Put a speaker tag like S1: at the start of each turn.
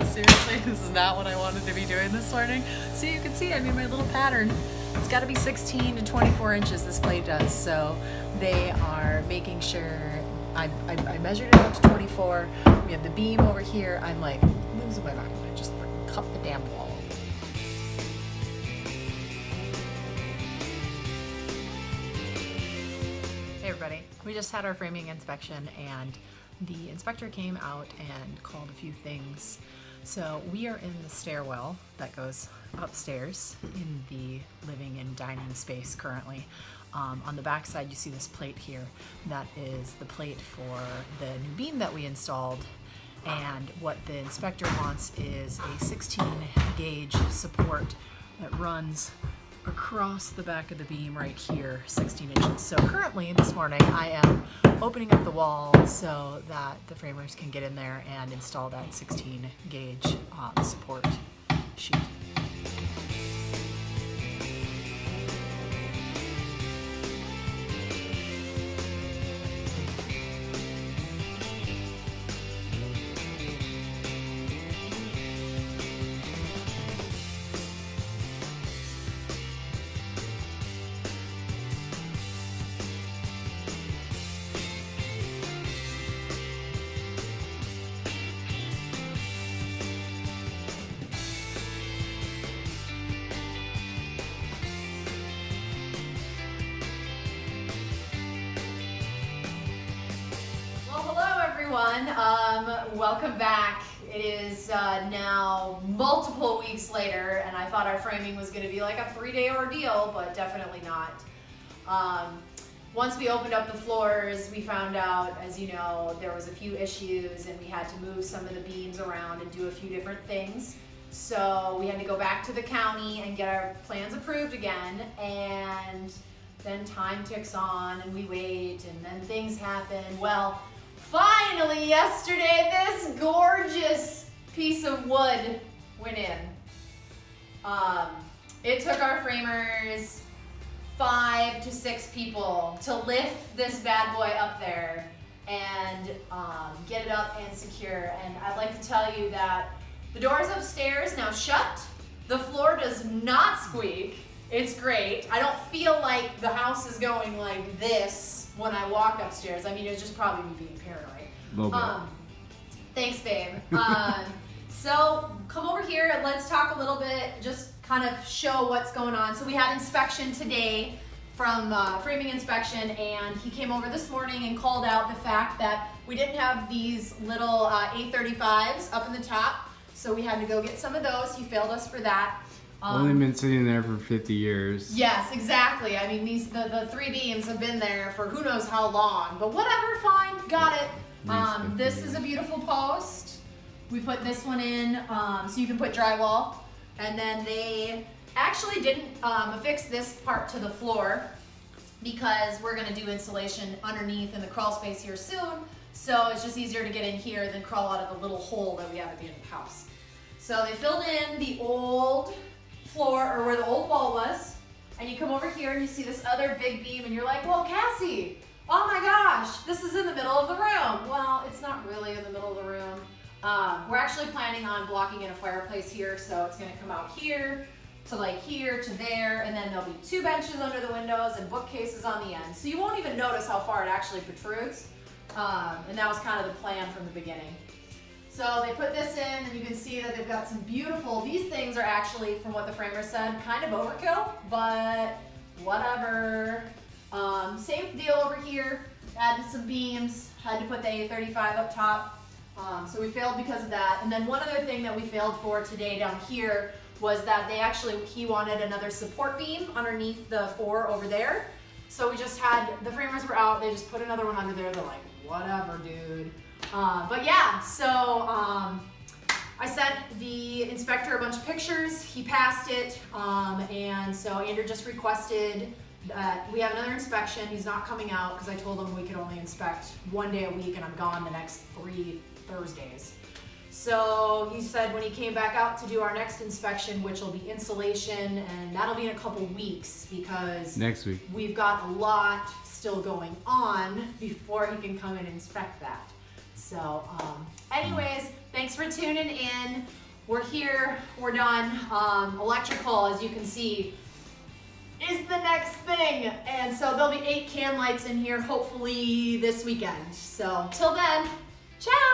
S1: Seriously, this is not what I wanted to be doing this morning. So you can see I made my little pattern. It's got to be 16 to 24 inches this plate does. So they are making sure, I measured it out to 24. We have the beam over here. I'm like losing my mind. I just cut the damn wall. Hey everybody, we just had our framing inspection and the inspector came out and called a few things. So we are in the stairwell that goes upstairs in the living and dining space currently. On the back side you see this plate here. That is the plate for the new beam that we installed, and what the inspector wants is a 16 gauge support that runs across the back of the beam right here, 16 inches. So currently this morning I am opening up the wall so that the framers can get in there and install that 16 gauge support sheet. Welcome back. It is now multiple weeks later, and I thought our framing was going to be like a 3-day ordeal, but definitely not. Once we opened up the floors, we found out, as you know, there was a few issues and we had to move some of the beams around and do a few different things. So we had to go back to the county and get our plans approved again, and then time ticks on and we wait and then things happen. Well, finally, yesterday, this gorgeous piece of wood went in. It took our framers 5 to 6 people to lift this bad boy up there and get it up and secure. And I'd like to tell you that the doors upstairs now shut. The floor does not squeak. It's great. I don't feel like the house is going like this when I walk upstairs. I mean, it's just probably me being paranoid. Thanks, babe. So come over here and let's talk a little bit, just kind of show what's going on. So we had inspection today from framing inspection, and he came over this morning and called out the fact that we didn't have these little A35s up in the top, so we had to go get some of those. He failed us for that.
S2: Only been sitting there for 50 years.
S1: Yes, exactly. I mean, the 3 beams have been there for who knows how long, but whatever, fine, got it. This is a beautiful post. We put this one in so you can put drywall, and then they actually didn't affix this part to the floor because we're going to do insulation underneath in the crawl space here soon, so it's just easier to get in here than crawl out of the little hole that we have at the end of the house. So they filled in the old floor, or where the old wall was, and you come over here and you see this other big beam and you're like, well, Cassie, oh my gosh, this is in the middle of the room. Well, it's not really in the middle of the room. We're actually planning on blocking in a fireplace here, so it's gonna come out here to like here to there, and then there'll be 2 benches under the windows and bookcases on the end. So you won't even notice how far it actually protrudes. And that was kind of the plan from the beginning. So they put this in, and you can see that they've got some beautiful, these things are actually, from what the framer said, kind of overkill, but whatever. Same deal over here, added some beams, had to put the A35 up top. So we failed because of that. And then one other thing that we failed for today down here was that he wanted another support beam underneath the 4 over there. So we just had, the framers were out, they just put another one under there. They're like, whatever, dude. But yeah, so I sent the inspector a bunch of pictures. He passed it, and so Andrew just requested that we have another inspection. He's not coming out because I told him we could only inspect 1 day a week, and I'm gone the next 3 Thursdays. So he said when he came back out to do our next inspection, which will be insulation, and that'll be in a couple weeks because
S2: next week
S1: we've got a lot still going on before he can come and inspect that. So anyways, Thanks for tuning in. We're here, we're done. Electrical, as you can see, is the next thing. And so there'll be 8 can lights in here, hopefully this weekend. So till then, ciao.